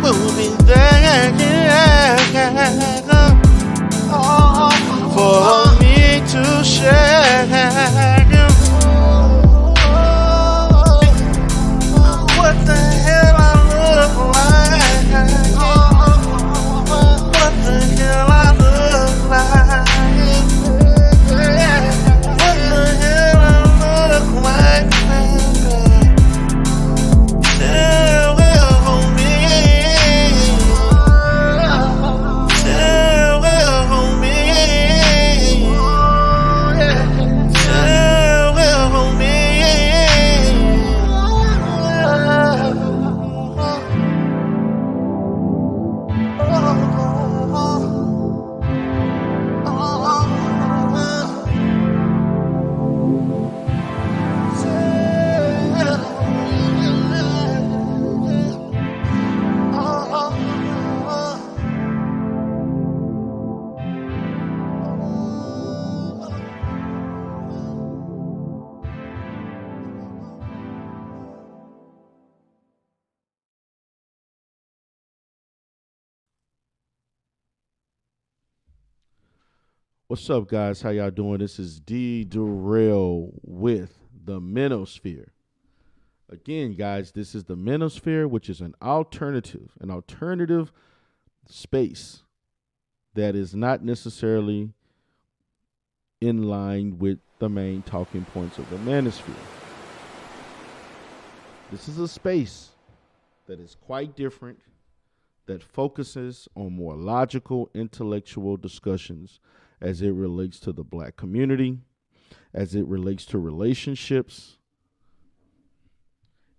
will be there for me to share. What the hell I look like? What the hell I look like? What the hell I look like, baby? Tell me. Tell me. Tell me. What's up, guys? How y'all doing? This is DERELL with the Manosphere. Again, guys, this is the Manosphere, which is an alternative space that is not necessarily in line with the main talking points of the Manosphere. This is a space that is quite different, that focuses on more logical, intellectual discussions as it relates to the black community, as it relates to relationships.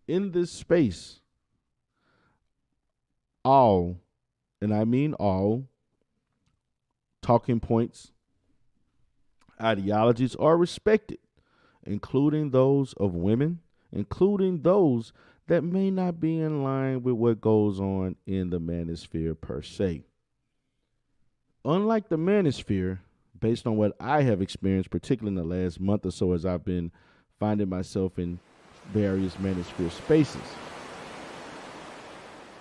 In this space, all, and I mean all, talking points, ideologies are respected, including those of women, including those that may not be in line with what goes on in the manosphere per se. Unlike the manosphere, based on what I have experienced, particularly in the last month or so as I've been finding myself in various manosphere spaces,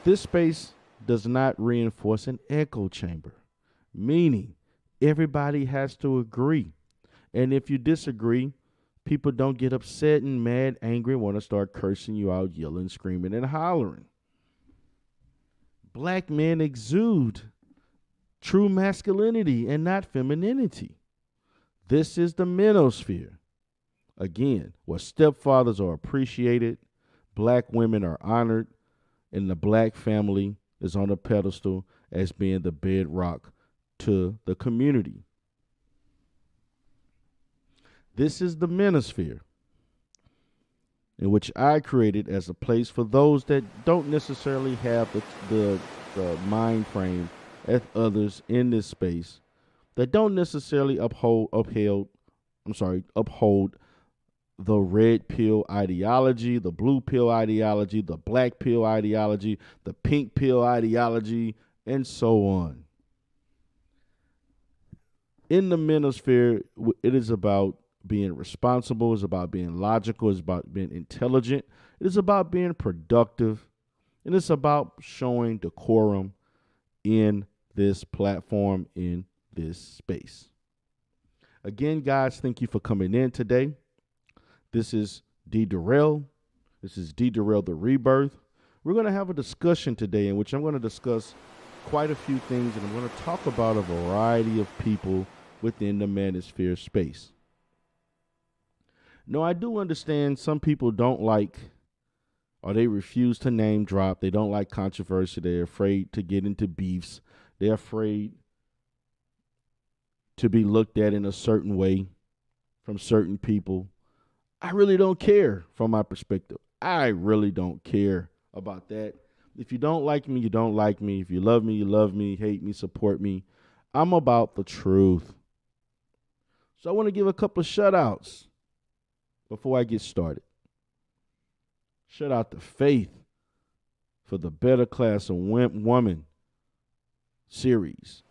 this space does not reinforce an echo chamber, meaning everybody has to agree. And if you disagree, people don't get upset and mad, angry, want to start cursing you out, yelling, screaming, and hollering. Black men exude true masculinity and not femininity. This is the manosphere. Again, where stepfathers are appreciated, black women are honored, and the black family is on a pedestal as being the bedrock to the community. This is the manosphere, in which I created as a place for those that don't necessarily have the mind frame as others in this space, that don't necessarily uphold the red pill ideology, the blue pill ideology, the black pill ideology, the pink pill ideology, and so on. In the manosphere, it is about being responsible, it's about being logical, it's about being intelligent, it is about being productive, and it's about showing decorum in this platform, in this space. Again, guys, thank you for coming in today. This is DERELL. This is DERELL the Rebirth. We're going to have a discussion today in which I'm going to discuss quite a few things, and I'm going to talk about a variety of people within the manosphere space. Now, I do understand some people don't like, or they refuse to name drop. They don't like controversy. They're afraid to get into beefs. They're afraid to be looked at in a certain way from certain people. I really don't care from my perspective. I really don't care about that. If you don't like me, you don't like me. If you love me, you love me. Hate me, support me. I'm about the truth. So I want to give a couple of shout outs before I get started. Shout out to Faith for the Better Class of Woman series.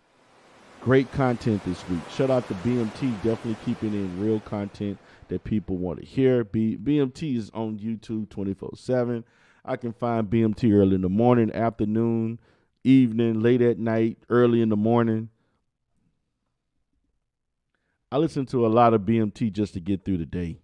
Great content this week. Shout out to BMT, definitely keeping in real content that people want to hear. BMT is on YouTube 24/7. I can find BMT early in the morning, afternoon, evening, late at night, early in the morning. I listen to a lot of BMT just to get through the day.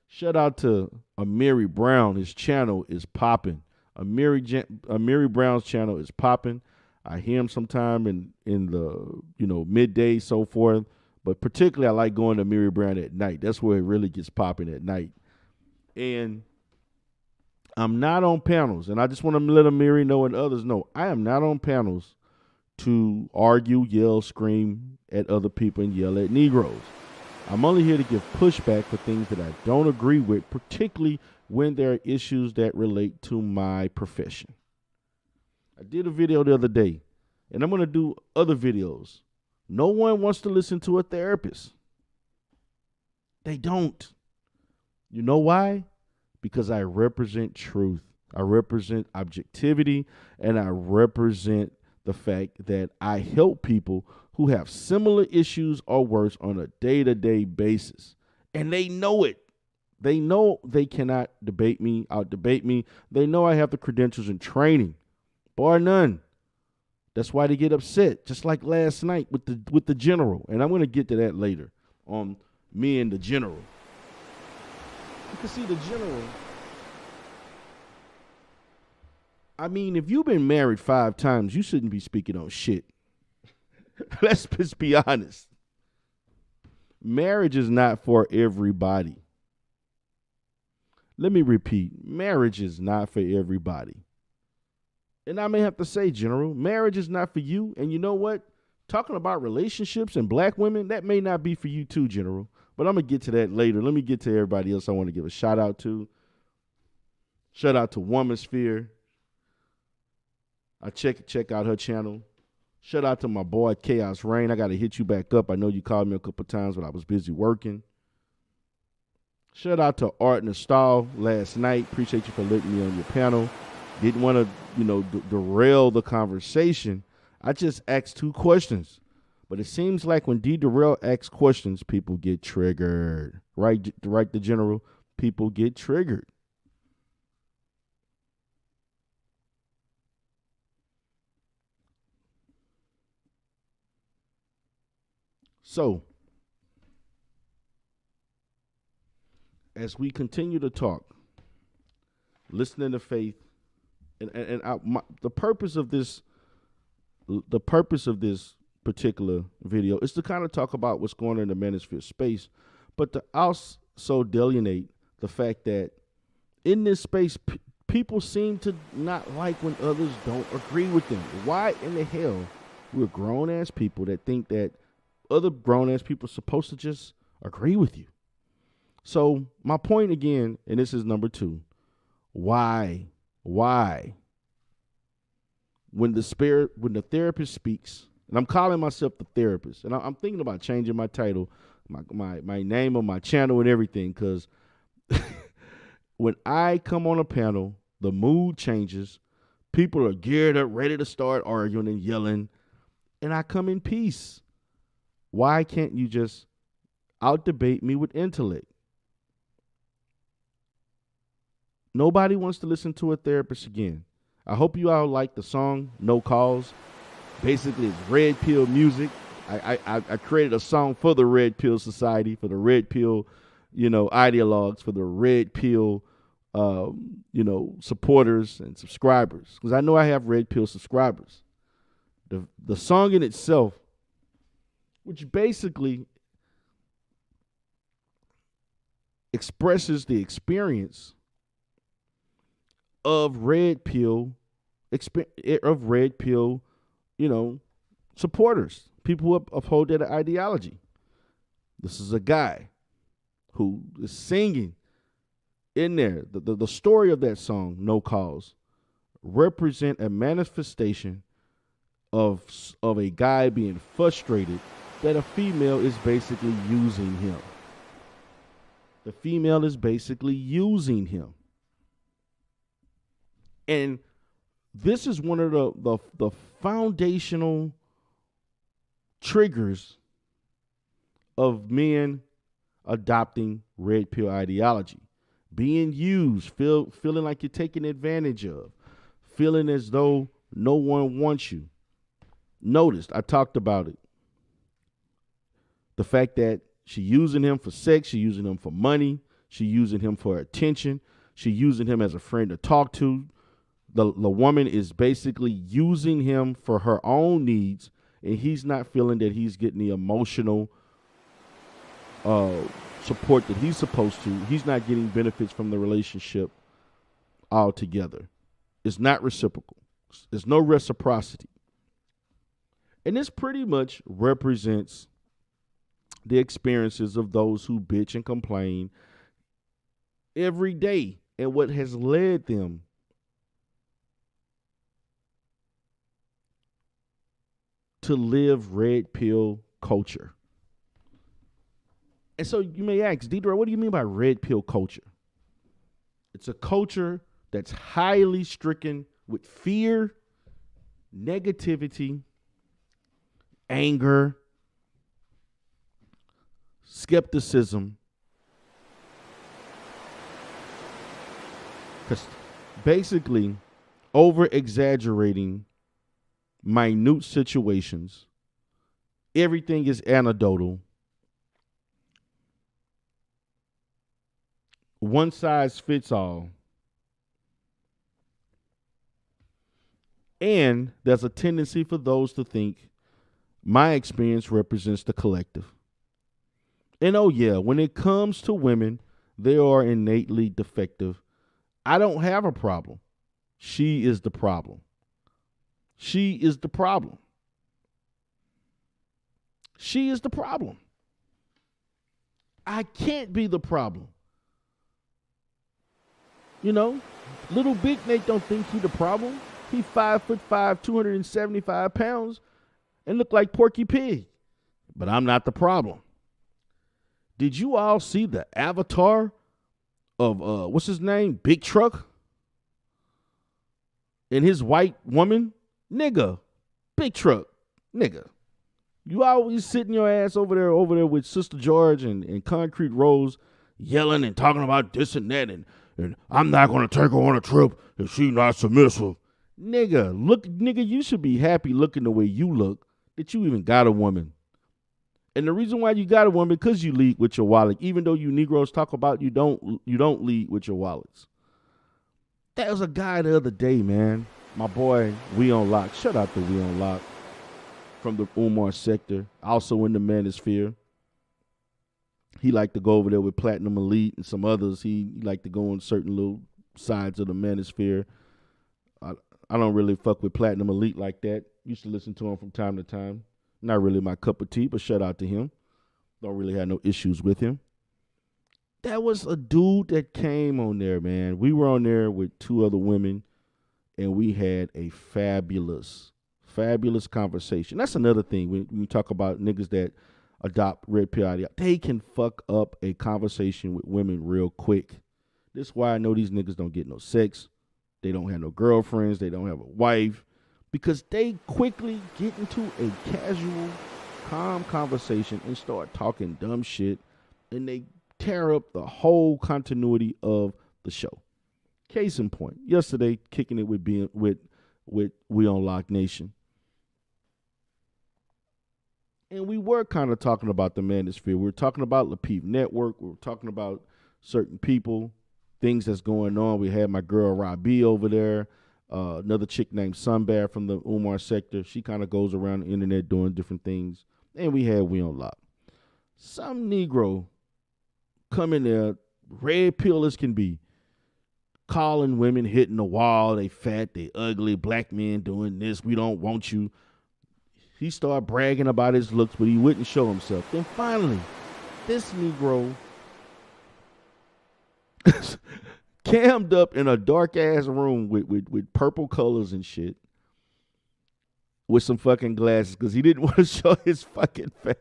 Shout out to Amiri Brown. His channel is popping. Amiri Brown's channel is popping. I hear him sometime in the midday, so forth. But particularly, I like going to Amiri Brown at night. That's where it really gets popping at night. And I'm not on panels, and I just want to let Amiri know and others know I am not on panels to argue, yell, scream at other people, and yell at Negroes. I'm only here to give pushback for things that I don't agree with, particularly when there are issues that relate to my profession. I did a video the other day, and I'm going to do other videos. No one wants to listen to a therapist. They don't. You know why? Because I represent truth. I represent objectivity, and I represent the fact that I help people who have similar issues or worse on a day-to-day basis. And they know it. They know they cannot debate me, out-debate me. They know I have the credentials and training, bar none. That's why they get upset, just like last night with the general. And I'm going to get to that later on me and the general. You can see the general. I mean, if you've been married 5 times, you shouldn't be speaking on shit. Let's just be honest. Marriage is not for everybody. Let me repeat. Marriage is not for everybody. And I may have to say, General, marriage is not for you. And you know what? Talking about relationships and black women, that may not be for you too, General. But I'm going to get to that later. Let me get to everybody else I want to give a shout out to. Shout out to Womansphere. I check out her channel. Shout out to my boy Chaos Rain. I got to hit you back up. I know you called me a couple times, but I was busy working. Shout out to Art NUSTAL last night. Appreciate you for letting me on your panel. Didn't want to, derail the conversation. I just asked 2 questions. But it seems like when DERELL asks questions, people get triggered. Right, the General? People get triggered. So, as we continue to talk, listening to faith, the purpose of this particular video is to kind of talk about what's going on in the manosphere space, but to also delineate the fact that in this space, people seem to not like when others don't agree with them. Why in the hell we're grown-ass people that think that other grown-ass people are supposed to just agree with you? So my point again, and this is number 2, why? When the therapist speaks, and I'm calling myself the therapist, and I'm thinking about changing my title, my name on my channel and everything, because when I come on a panel, the mood changes. People are geared up, ready to start arguing and yelling, and I come in peace. Why can't you just out-debate me with intellect? Nobody wants to listen to a therapist again. I hope you all like the song No Cause. Basically, it's red pill music. I created a song for the red pill society, for the red pill, ideologues, for the red pill, supporters and subscribers. Because I know I have red pill subscribers. The song in itself, which basically expresses the experience of red pill, supporters, people who uphold that ideology. This is a guy who is singing in there. The story of that song, No Cause, represent a manifestation of a guy being frustrated that a female is basically using him. The female is basically using him. And this is one of the foundational triggers of men adopting red pill ideology. being used, feeling like you're taken advantage of, feeling as though no one wants you. Notice, I talked about it. The fact that she using him for sex, she using him for money, she using him for attention, she using him as a friend to talk to. The woman is basically using him for her own needs, and he's not feeling that he's getting the emotional support that he's supposed to. He's not getting benefits from the relationship altogether. It's not reciprocal. There's no reciprocity. And this pretty much represents the experiences of those who bitch and complain every day and what has led them to live red pill culture. And so you may ask, DERELL, what do you mean by red pill culture? It's a culture that's highly stricken with fear, negativity, anger, skepticism. Because basically over-exaggerating minute situations. Everything is anecdotal. One size fits all. And there's a tendency for those to think my experience represents the collective. And oh yeah, when it comes to women, they are innately defective. I don't have a problem. She is the problem. She is the problem. She is the problem. I can't be the problem. You know, little Big Nate don't think he the problem. He 5'5", 275 pounds, and look like Porky Pig. But I'm not the problem. Did you all see the avatar of what's his name? Big Truck? And his white woman? Nigga. Big Truck. Nigga. You always sitting your ass over there with Sister George and Concrete Rose yelling and talking about this and that and I'm not gonna take her on a trip if she's not submissive. Nigga, you should be happy looking the way you look that you even got a woman. And the reason why you got a woman, because you lead with your wallet. Even though you Negroes talk about you don't lead with your wallets. That was a guy the other day, man. My boy, We On Lock. Shout out to We On Lock from the Umar sector, also in the manosphere. He liked to go over there with Platinum Elite and some others. He liked to go on certain little sides of the manosphere. I don't really fuck with Platinum Elite like that. Used to listen to him from time to time. Not really my cup of tea, but shout out to him. Don't really have no issues with him. That was a dude that came on there, man. We were on there with two other women, and we had a fabulous conversation. That's another thing when you talk about niggas that adopt red pill ideology. They can fuck up a conversation with women real quick. This is why I know these niggas don't get no sex. They don't have no girlfriends. They don't have a wife. Because they quickly get into a casual, calm conversation and start talking dumb shit. And they tear up the whole continuity of the show. Case in point, yesterday, kicking it with We On Lock Nation. And we were kind of talking about the manosphere. We were talking about Lapeef Network. We were talking about certain people, things that's going on. We had my girl Robbie over there. Another chick named Sunbear from the Umar sector. She kind of goes around the internet doing different things. And we had We On Lock. Some Negro come in there, red pill as can be, calling women, hitting the wall, they fat, they ugly, black men doing this, we don't want you. He started bragging about his looks, but he wouldn't show himself. Then finally, this Negro cammed up in a dark-ass room with purple colors and shit with some fucking glasses because he didn't want to show his fucking face.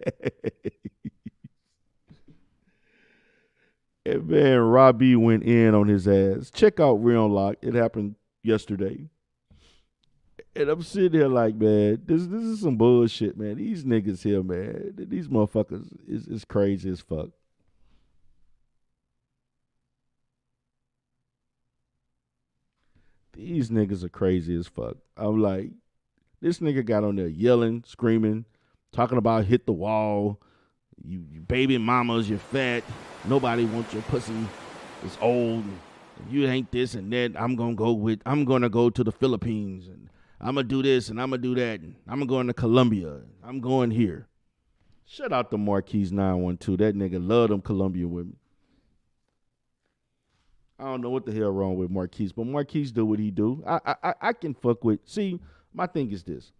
And man, Robbie went in on his ass. Check out We On Lock. It happened yesterday. And I'm sitting here like, man, this is some bullshit, man. These niggas here, man, these motherfuckers is crazy as fuck. these niggas are crazy as fuck. I'm like, this nigga got on there yelling, screaming, talking about hit the wall. You baby mamas, you're fat. Nobody wants your pussy. It's old. You ain't this and that. I'm gonna go to the Philippines and I'm gonna do this and I'm gonna do that. And I'm gonna go into Colombia. I'm going here. Shout out to Marquise 912. That nigga love them Colombian women. I don't know what the hell wrong with Marquise, but Marquise do what he do. I can fuck with. See, my thing is this,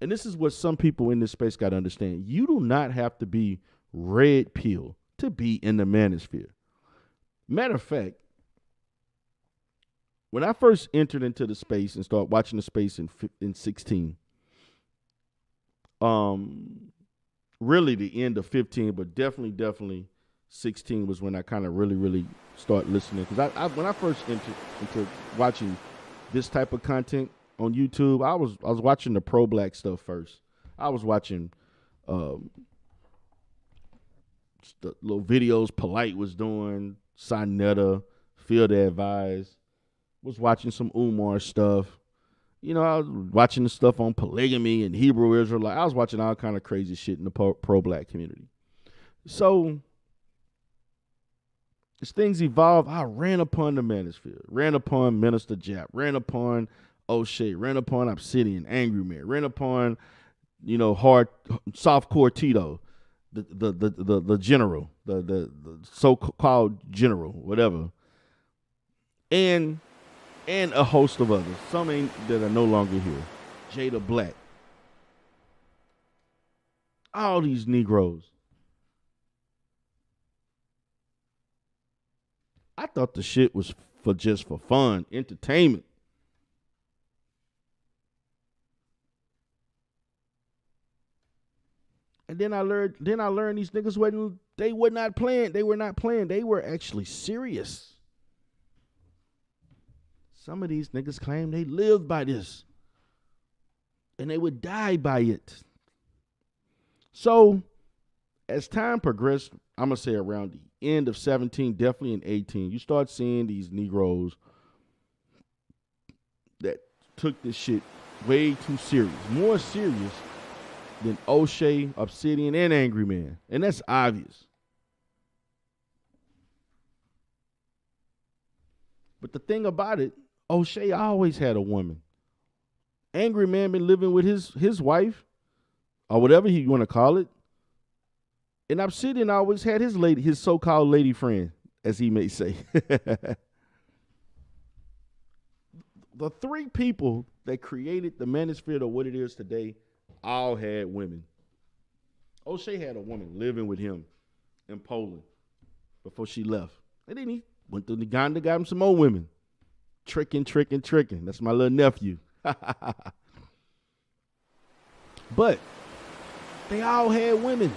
and this is what some people in this space got to understand. You do not have to be red pill to be in the manosphere. Matter of fact, when I first entered into the space and started watching the space in 16, really the end of 15, but definitely 16 was when I kind of really started listening. Because when I first entered into watching this type of content on YouTube, I was watching the pro-black stuff first. I was watching the little videos Polite was doing, Sonetta, Field Advise. Was watching some Umar stuff. You know, I was watching the stuff on polygamy and Hebrew Israelite. I was watching all kind of crazy shit in the pro-black community. So, as things evolved, I ran upon the manosphere, ran upon Minister Jap, ran upon O'Shea, ran upon Obsidian, Angry Man, ran upon, softcore Tito, the general, the so-called general, whatever. And a host of others. Some that are no longer here. Jada Black. All these Negroes. I thought the shit was for fun, entertainment. And then I learned these niggas were not playing. They were actually serious. Some of these niggas claim they lived by this. And they would die by it. So, as time progressed, I'm going to say around the end of 17, definitely in 18, you start seeing these Negroes that took this shit way too serious. More serious than O'Shea, Obsidian, and Angry Man. And that's obvious. But the thing about it, O'Shea always had a woman. Angry Man been living with his wife, or whatever you want to call it. And Obsidian always had his so-called lady friend, as he may say. The three people that created the manosphere to what it is today all had women. O'Shea had a woman living with him in Poland before she left. And then he went to Uganda, got him some more women. Tricking. That's my little nephew. But they all had women.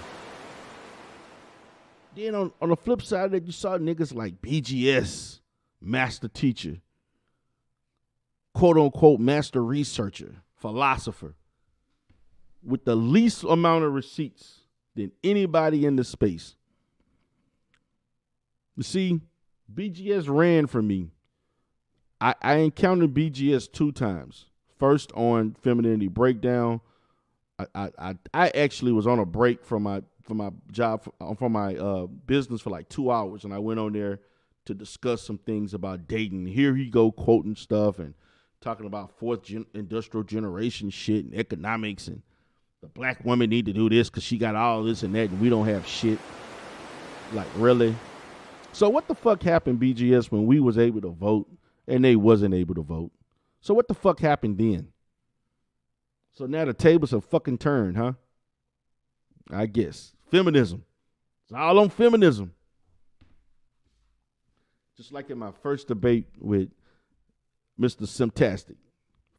Then on the flip side of that, you saw niggas like BGS, master teacher, quote unquote master researcher, philosopher, with the least amount of receipts than anybody in the space. You see, BGS ran from me. I encountered BGS 2 times. First on Femininity Breakdown. I actually was on a break from my job, from my business for like 2 hours, and I went on there to discuss some things about dating. Here he go quoting stuff and talking about industrial generation shit and economics, and the black woman need to do this because she got all this and that, and we don't have shit. Like, really? So what the fuck happened, BGS, when we was able to vote and they wasn't able to vote? So what the fuck happened then? So now the tables have fucking turned, huh? I guess. Feminism. It's all on feminism. Just like in my first debate with Mr. Statistic.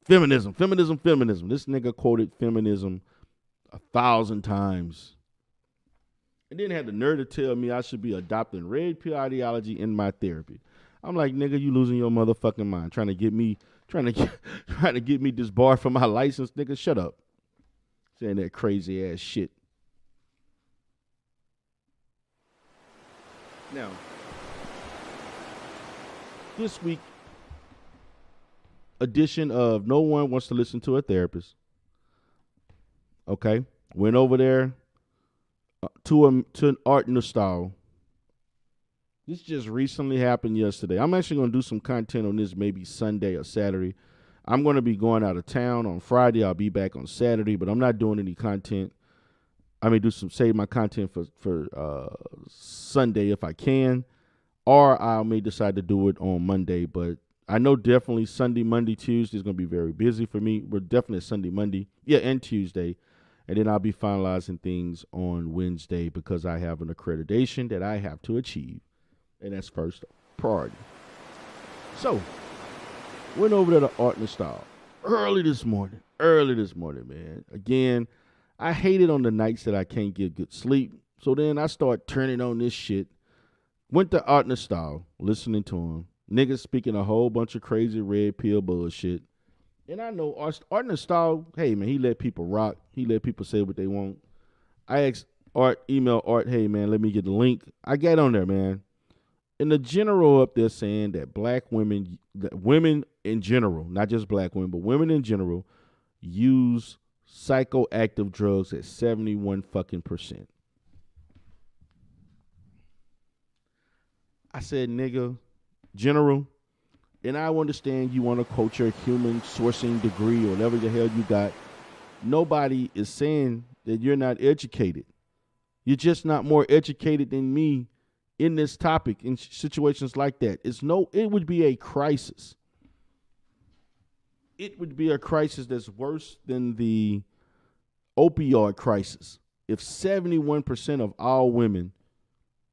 Feminism. This nigga quoted feminism 1,000 times. And then had the nerve to tell me I should be adopting red pill ideology in my therapy. I'm like, nigga, you losing your motherfucking mind. Trying to get me disbarred from my license, nigga. Shut up. Saying that crazy ass shit. Now, this week, edition of No One Wants to Listen to a Therapist. Okay. Went over there to an art NUSTAL. This just recently happened yesterday. I'm actually going to do some content on this maybe Sunday or Saturday. I'm going to be going out of town on Friday. I'll be back on Saturday, but I'm not doing any content. I may save my content for Sunday if I can, or I may decide to do it on Monday. But I know definitely Sunday, Monday, Tuesday is going to be very busy for me. We're definitely Sunday, Monday, and Tuesday. And then I'll be finalizing things on Wednesday because I have an accreditation that I have to achieve. And that's first priority. So, went over to the art NUSTAL early this morning, man. Again, I hate it on the nights that I can't get good sleep. So then I start turning on this shit. Went to art NUSTAL, listening to him. Niggas speaking a whole bunch of crazy red pill bullshit. And I know art NUSTAL, hey man, he let people rock. He let people say what they want. I asked Art, email Art, hey man, let me get the link. I got on there, man. And the general up there saying that that women in general, not just black women, but women in general, use psychoactive drugs at 71 fucking percent. I said, nigga, general, and I understand you want to quote your human sourcing degree or whatever the hell you got. Nobody is saying that you're not educated. You're just not more educated than me in this topic, in situations like that. It would be a crisis. It would be a crisis that's worse than the opioid crisis. If 71% of all women,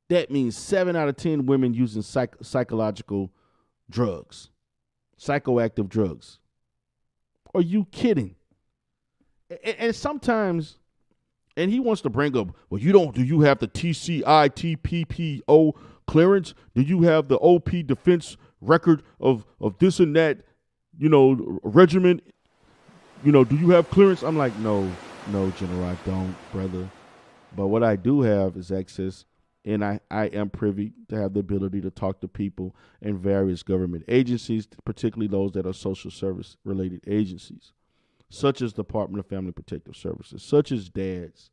that means 7 out of 10 women using psychological drugs, psychoactive drugs. Are you kidding? And sometimes, and he wants to bring up, well, do you have the TCI-TPPO clearance? Do you have the OP defense record of this and that, regiment? Do you have clearance? I'm like, no, General, I don't, brother. But what I do have is access, and I am privy to have the ability to talk to people in various government agencies, particularly those that are social service related agencies, such as Department of Family Protective Services, such as DADS,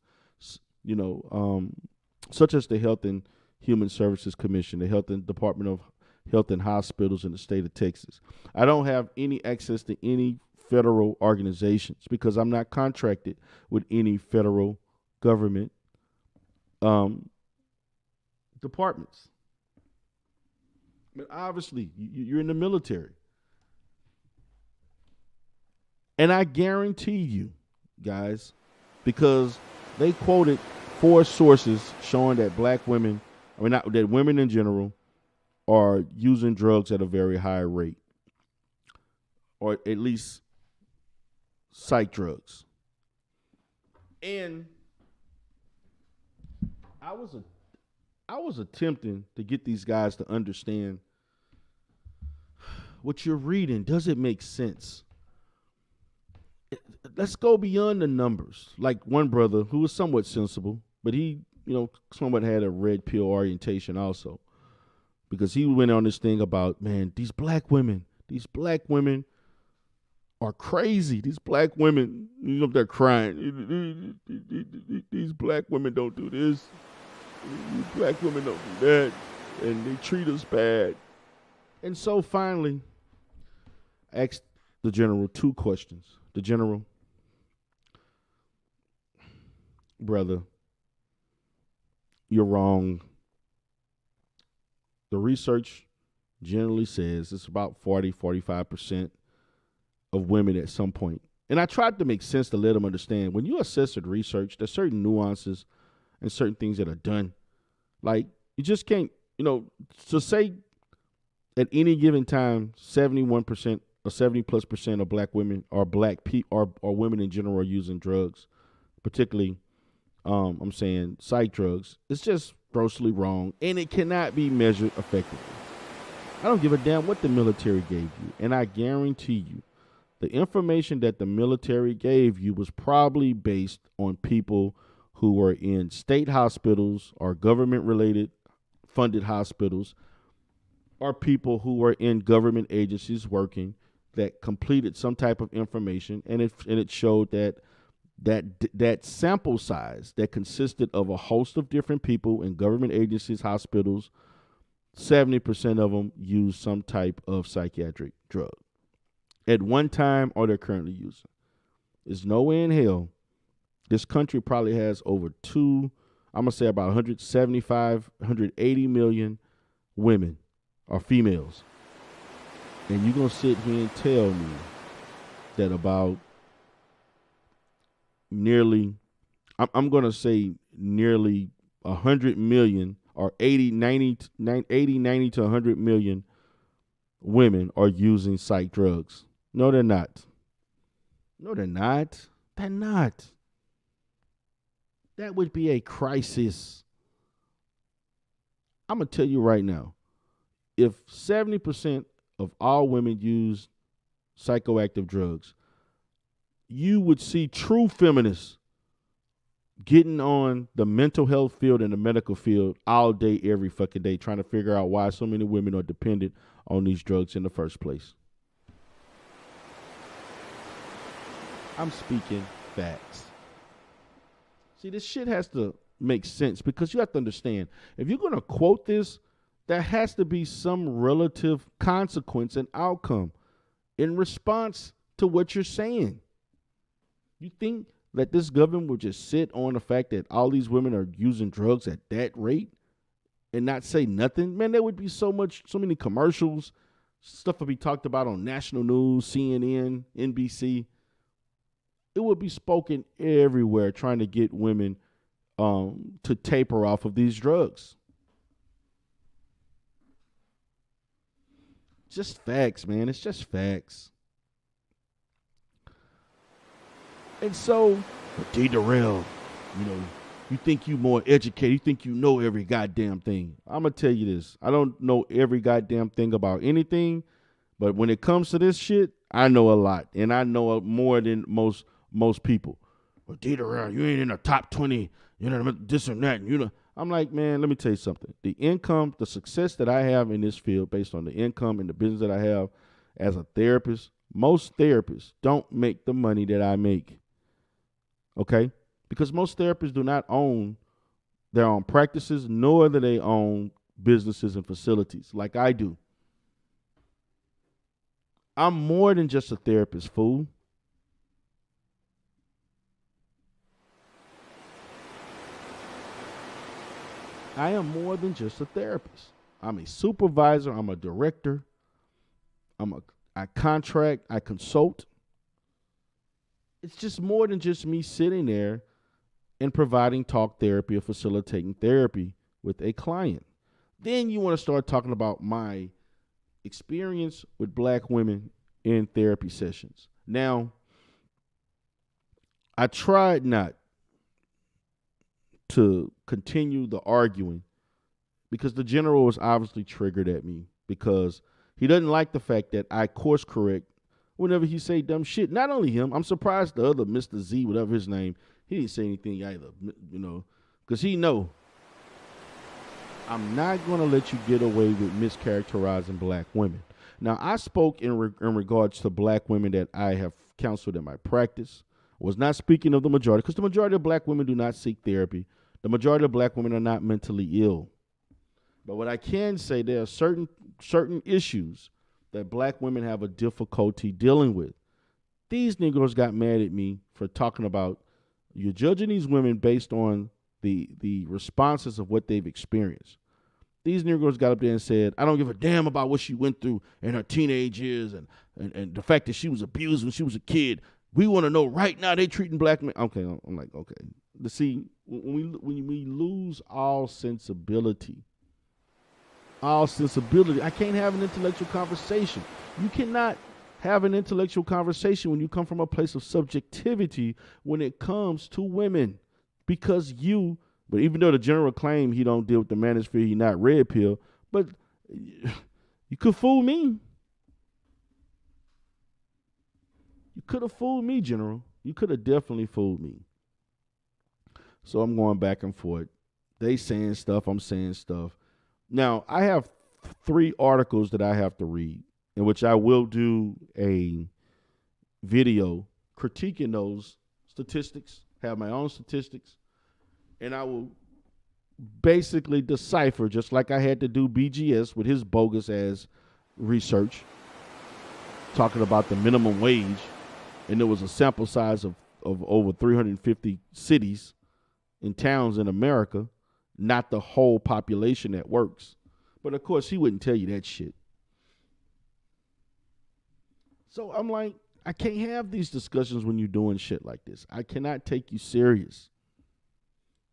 such as the Health and Human Services Commission, the Department of Health and Hospitals in the state of Texas. I don't have any access to any federal organizations because I'm not contracted with any federal government departments. But obviously, you're in the military. And I guarantee you, guys, because they quoted 4 sources showing that that women in general are using drugs at a very high rate, or at least psych drugs. And I was attempting to get these guys to understand what you're reading. Does it make sense? Let's go beyond the numbers. Like one brother who was somewhat sensible, but he, somewhat had a red pill orientation also, because he went on this thing about, man, these black women are crazy. These black women, they're crying. These black women don't do this. These black women don't do that. And they treat us bad. And so finally, I asked the general 2 questions. The general, brother, you're wrong. The research generally says it's about 45% of women at some point. And I tried to make sense to let them understand, when you assess the research, there's certain nuances and certain things that are done. Like, you just can't, to say at any given time, 71% or 70+% of black women or or women in general are using drugs, particularly, I'm saying psych drugs. It's just grossly wrong, and it cannot be measured effectively. I don't give a damn what the military gave you, and I guarantee you, the information that the military gave you was probably based on people who were in state hospitals or government-related funded hospitals, or people who were in government agencies working that completed some type of information, and it showed that sample size that consisted of a host of different people in government agencies, hospitals, 70% of them use some type of psychiatric drug at one time, or they're currently using. There's no way in hell this country probably has over I'm gonna say about 175, 180 million women or females, and you're gonna sit here and tell me that about nearly, I'm going to say nearly 100 million or 80, 90 to 100 million women are using psych drugs. No, they're not. No, they're not. They're not. That would be a crisis. I'm going to tell you right now, if 70% of all women use psychoactive drugs, you would see true feminists getting on the mental health field and the medical field all day, every fucking day, trying to figure out why so many women are dependent on these drugs in the first place. I'm speaking facts. See, this shit has to make sense, because you have to understand, if you're going to quote this, there has to be some relative consequence and outcome in response to what you're saying. You think that this government will just sit on the fact that all these women are using drugs at that rate and not say nothing? Man, there would be so many commercials, stuff would be talked about on national news, CNN, NBC. It would be spoken everywhere trying to get women to taper off of these drugs. Just facts, man. It's just facts. And so, DERELL, you think you more educated, you think you know every goddamn thing. I'm going to tell you this. I don't know every goddamn thing about anything, but when it comes to this shit, I know a lot, and I know more than most people. Well, DERELL, you ain't in the top 20, this and that, I'm like, man, let me tell you something. The income, the success that I have in this field based on the income and the business that I have as a therapist, most therapists don't make the money that I make. Okay? Because most therapists do not own their own practices, nor do they own businesses and facilities like I do. I'm more than just a therapist, fool. I am more than just a therapist. I'm a supervisor. I'm a director. I contract. I consult. It's just more than just me sitting there and providing talk therapy or facilitating therapy with a client. Then you want to start talking about my experience with black women in therapy sessions. Now, I tried not to continue the arguing because the general was obviously triggered at me because he doesn't like the fact that I course correct whenever he say dumb shit. Not only him, I'm surprised the other Mr. Z, whatever his name, he didn't say anything either, because he know I'm not going to let you get away with mischaracterizing black women. Now, I spoke in regards to black women that I have counseled in my practice. I was not speaking of the majority, because the majority of black women do not seek therapy. The majority of black women are not mentally ill. But what I can say, there are certain issues that black women have a difficulty dealing with. These Negroes got mad at me for talking about, you're judging these women based on the responses of what they've experienced. These Negroes got up there and said, I don't give a damn about what she went through in her teenage years and the fact that she was abused when she was a kid. We want to know right now they treating black men. Okay, I'm like, okay. See, when we lose all sensibility, I can't have an intellectual conversation. You cannot have an intellectual conversation when you come from a place of subjectivity when it comes to women. But even though the general claim he don't deal with the manosphere, he not red pill, but you could fool me. You could have fooled me, General. You could have definitely fooled me. So I'm going back and forth. They saying stuff, I'm saying stuff. Now, I have 3 articles that I have to read in which I will do a video critiquing those statistics, have my own statistics, and I will basically decipher, just like I had to do BGS with his bogus ass research, talking about the minimum wage, and there was a sample size of over 350 cities and towns in America, not the whole population that works. But of course, he wouldn't tell you that shit. So I'm like, I can't have these discussions when you're doing shit like this. I cannot take you serious.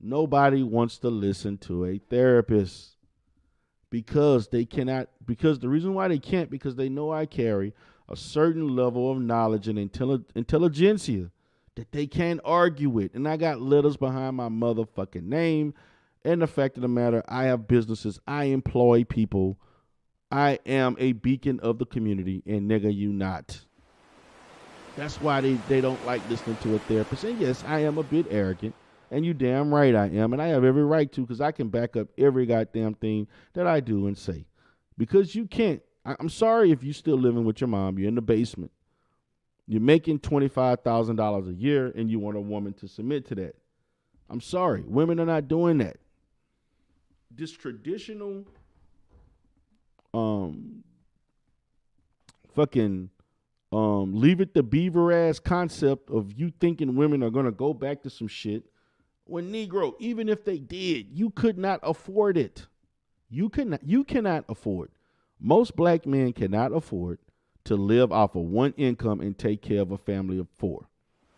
Nobody wants to listen to a therapist because they cannot, because the reason why they can't, because they know I carry a certain level of knowledge and intelligentsia that they can't argue with. And I got letters behind my motherfucking name. And the fact of the matter, I have businesses. I employ people. I am a beacon of the community. And nigga, you not. That's why they don't like listening to a therapist. And yes, I am a bit arrogant. And you damn right I am. And I have every right to, because I can back up every goddamn thing that I do and say. Because you can't. I'm sorry if you're still living with your mom. You're in the basement. You're making $25,000 a year and you want a woman to submit to that. I'm sorry. Women are not doing that. This traditional leave it to beaver ass concept of you thinking women are going to go back to some shit. When Negro, even if they did, you could not afford it. You cannot afford. Most black men cannot afford to live off of one income and take care of a family of 4.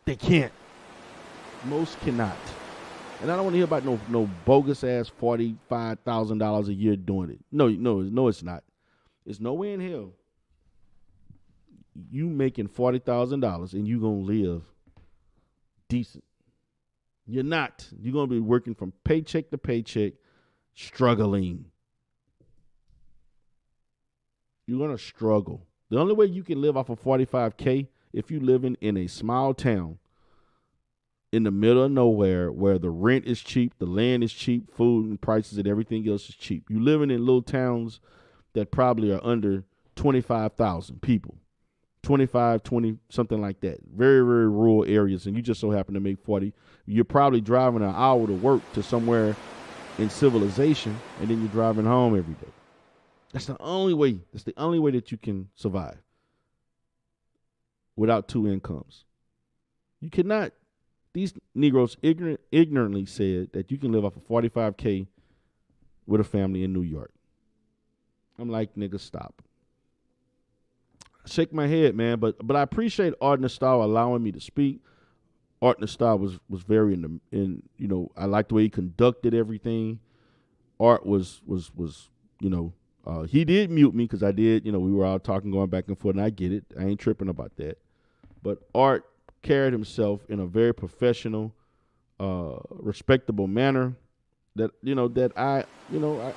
They can't. Most cannot. And I don't want to hear about no bogus ass $45,000 a year doing it. No, it's not. It's no way in hell you making $40,000 and you gonna live decent. You're not. You're gonna be working from paycheck to paycheck, struggling. You're gonna struggle. The only way you can live off of $45K if you living in a small town in the middle of nowhere where the rent is cheap, the land is cheap, food and prices and everything else is cheap. You living in little towns that probably are under 25,000 people. 25, 20, something like that. Very, very rural areas, and you just so happen to make 40. You're probably driving an hour to work to somewhere in civilization, and then you're driving home every day. That's the only way. That's the only way that you can survive without 2 incomes. You cannot. These Negroes ignorantly said that you can live off of $45K with a family in New York. I'm like, nigga, stop. Shake my head, man, but I appreciate Art NUSTAL allowing me to speak. Art NUSTAL was very I like the way he conducted everything. Art was he did mute me because I did, we were all talking, going back and forth, and I get it. I ain't tripping about that. But Art carried himself in a very professional, respectable manner that I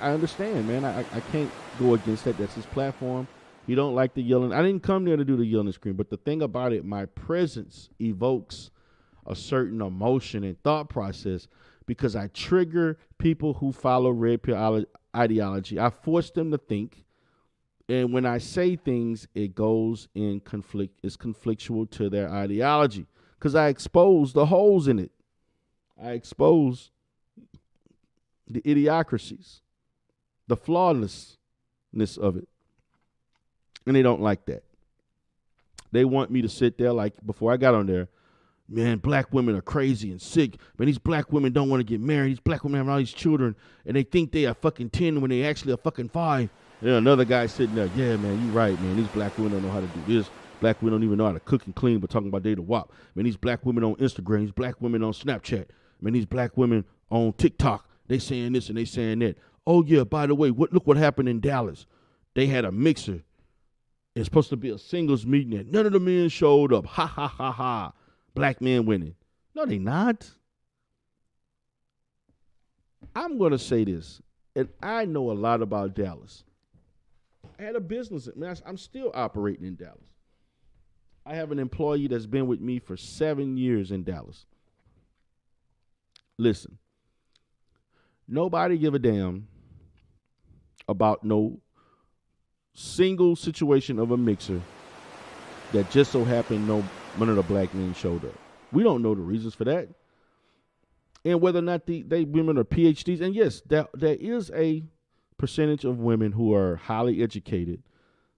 understand, man. I can't go against that. That's his platform. He don't like the yelling. I didn't come there to do the yelling and scream, but the thing about it, my presence evokes a certain emotion and thought process because I trigger people who follow red pill ideology. I force them to think, and when I say things, it goes in conflict. It's conflictual to their ideology because I expose the holes in it. I expose the idiocracies, the flawlessness of it. And they don't like that. They want me to sit there like before I got on there, man, black women are crazy and sick. Man, these black women don't want to get married. These black women have all these children, and they think they are fucking 10 when they actually are fucking 5. And then another guy sitting there, yeah, man, you right, man. These black women don't know how to do this. Black women don't even know how to cook and clean, but talking about they the WAP. Man, these black women on Instagram, these black women on Snapchat. Man, these black women on TikTok, they saying this and they saying that. Oh, yeah, by the way, look what happened in Dallas. They had a mixer. It's supposed to be a singles meeting and none of the men showed up. Ha, ha, ha, ha. Black men winning. No, they not. I'm going to say this, and I know a lot about Dallas. I had a business. I'm still operating in Dallas. I have an employee that's been with me for 7 years in Dallas. Listen, nobody give a damn about no single situation of a mixer that just so happened none of the black men showed up. We don't know the reasons for that. And whether or not they women are PhDs. And yes, there is a percentage of women who are highly educated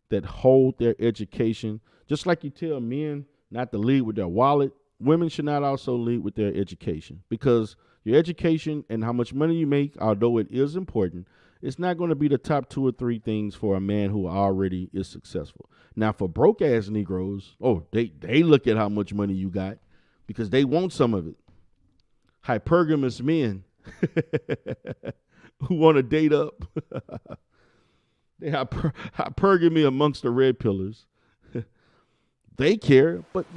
that hold their education. Just like you tell men not to lead with their wallet, women should not also lead with their education. Because your education and how much money you make, although it is important, it's not going to be the top 2 or 3 things for a man who already is successful. Now, for broke-ass Negroes, they look at how much money you got because they want some of it. Hypergamous men who want to date up. They have hypergamy amongst the red pillars. They care, but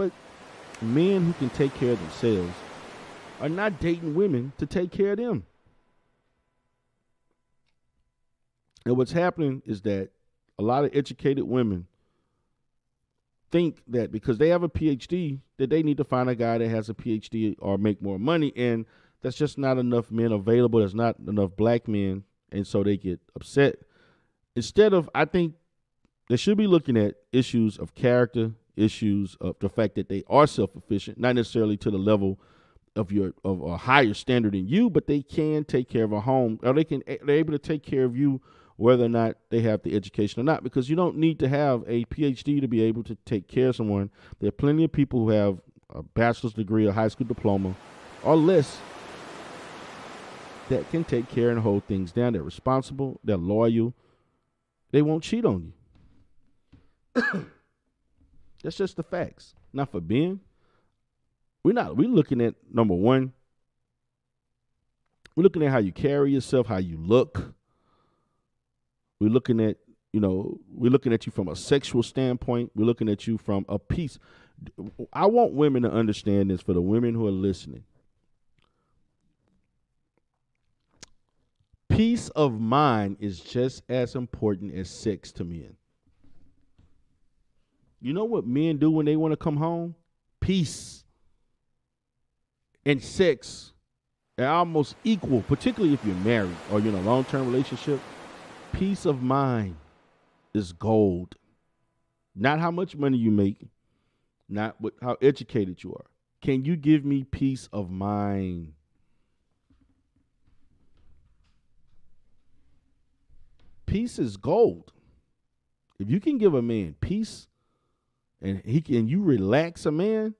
men who can take care of themselves are not dating women to take care of them. And what's happening is that a lot of educated women think that because they have a PhD that they need to find a guy that has a PhD or make more money, and that's just not enough men available. There's not enough black men, and so they get upset. Instead of, I think they should be looking at issues of character, issues of the fact that they are self-sufficient, not necessarily to the level of a higher standard than you, but they can take care of a home, or they're able to take care of you whether or not they have the education or not, because you don't need to have a PhD to be able to take care of someone. There are plenty of people who have a bachelor's degree, a high school diploma, or less that can take care and hold things down. They're responsible. They're loyal. They won't cheat on you. That's just the facts. Not for Ben. We're looking at, number one, we're looking at how you carry yourself, how you look. We're looking at, we're looking at you from a sexual standpoint. We're looking at you from a piece. I want women to understand this, for the women who are listening. Peace of mind is just as important as sex to men. You know what men do when they want to come home? Peace and sex are almost equal, particularly if you're married or you're in a long-term relationship. Peace of mind is gold. Not how much money you make, not how educated you are. Can you give me peace of mind? Peace is gold. If you can give a man peace and you relax a man,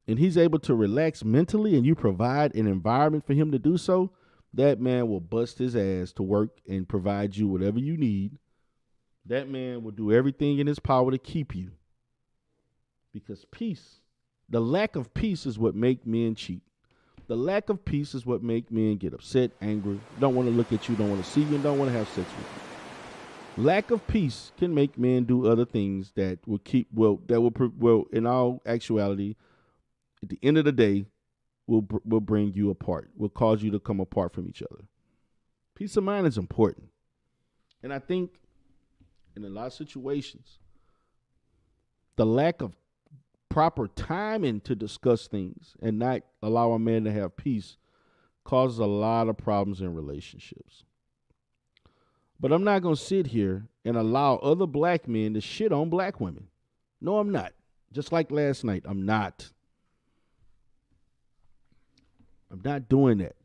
and he's able to relax mentally, and you provide an environment for him to do so, that man will bust his ass to work and provide you whatever you need. That man will do everything in his power to keep you. Because peace, the lack of peace is what make men cheat. The lack of peace is what make men get upset, angry, don't want to look at you, don't want to see you, and don't want to have sex with you. Lack of peace can make men do other things that will in all actuality, at the end of the day, will bring you apart, will cause you to come apart from each other. Peace of mind is important. And I think in a lot of situations, the lack of proper timing to discuss things and not allow a man to have peace causes a lot of problems in relationships. But I'm not going to sit here and allow other black men to shit on black women. No, I'm not. Just like last night, I'm not. I'm not doing that.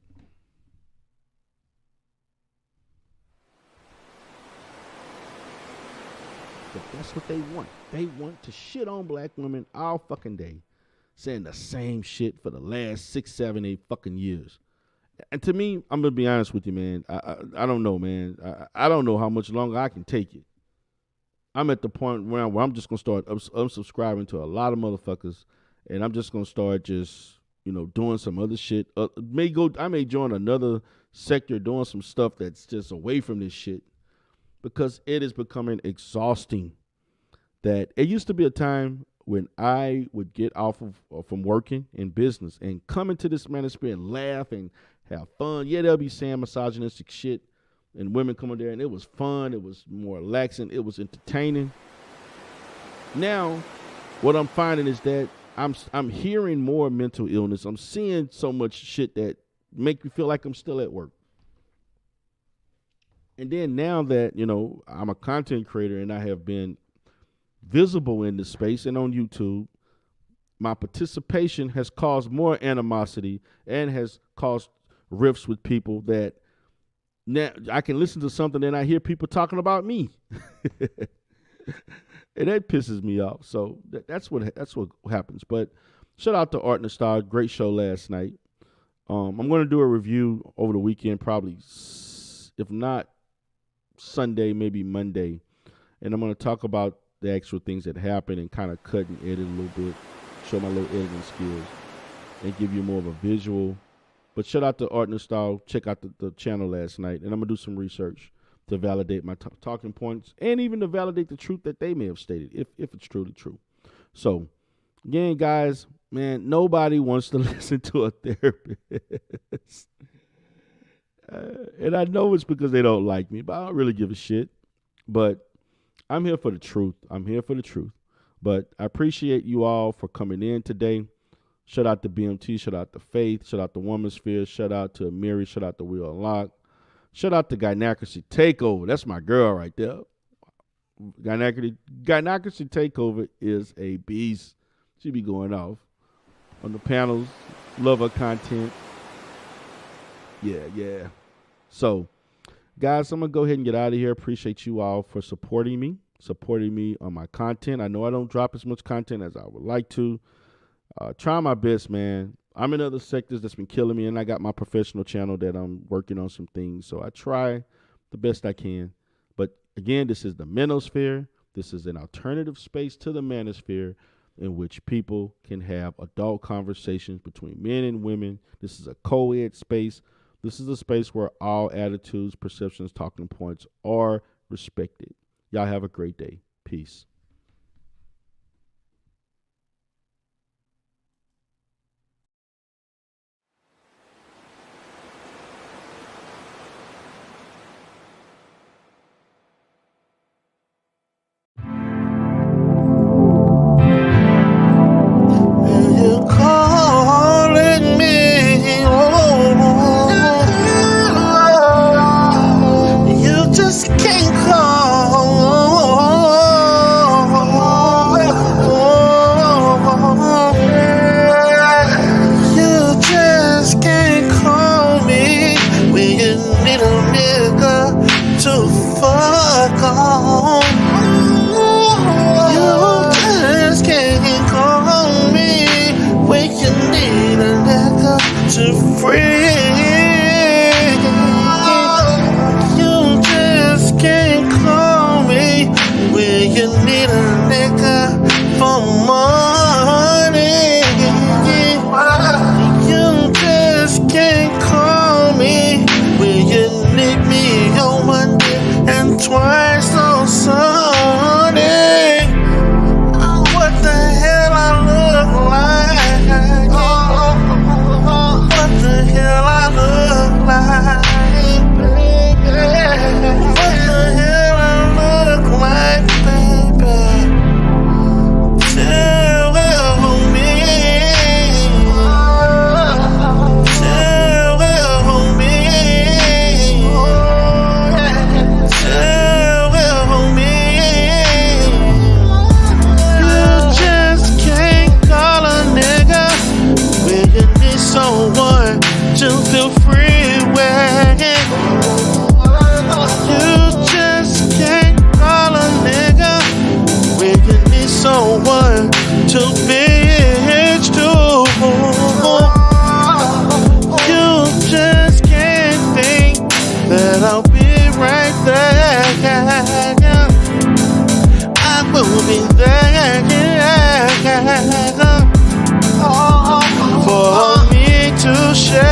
But that's what they want. They want to shit on black women all fucking day, saying the same shit for the last 6, 7, 8 fucking years. And to me, I'm going to be honest with you, man. I don't know, man. I don't know how much longer I can take it. I'm at the point where I'm just going to start unsubscribing to a lot of motherfuckers, and I'm just going to start just, doing some other shit. I may join another sector doing some stuff that's just away from this shit, because it is becoming exhausting. That it used to be a time when I would get off from working in business and come into this manosphere and laugh and have fun. Yeah, they'll be saying misogynistic shit, and women come in there, and it was fun. It was more relaxing. It was entertaining. Now, what I'm finding is that I'm hearing more mental illness. I'm seeing so much shit that make me feel like I'm still at work. And then now that, I'm a content creator and I have been visible in this space and on YouTube, my participation has caused more animosity and has caused rifts with people that now I can listen to something and I hear people talking about me. And that pisses me off. So that's what happens. But shout out to Art NUSTAL. Great show last night. I'm going to do a review over the weekend, probably, if not Sunday, maybe Monday. And I'm going to talk about the actual things that happened and kind of cut and edit a little bit, show my little editing skills, and give you more of a visual. But shout out to Art NUSTAL. Check out the channel last night. And I'm going to do some research to validate my talking points and even to validate the truth that they may have stated, if it's truly true. So, again, guys, man, nobody wants to listen to a therapist. And I know it's because they don't like me, but I don't really give a shit. But I'm here for the truth. I'm here for the truth. But I appreciate you all for coming in today. Shout out to BMT. Shout out to Faith. Shout out to Woman Sphere. Shout out to Amiri. Shout out to Will Unlock. Shout out to Gynocracy Takeover. That's my girl right there. Gynocracy Takeover is a beast. She be going off on the panels. Love her content. Yeah. So, guys, I'm going to go ahead and get out of here. Appreciate you all for supporting me on my content. I know I don't drop as much content as I would like to. Try my best, man. I'm in other sectors that's been killing me, and I got my professional channel that I'm working on some things. So I try the best I can. But again, this is the manosphere. This is an alternative space to the manosphere in which people can have adult conversations between men and women. This is a co-ed space. This is a space where all attitudes, perceptions, talking points are respected. Y'all have a great day. Peace. Twice on Sunday. What the hell I look like? What the hell I look like? What the hell I look like, baby? Tell me. Tell me. Someone to feel free with. You just can't call a nigga when you need someone to bitch to. You just can't think that I'll be right there. I will be there for me to share.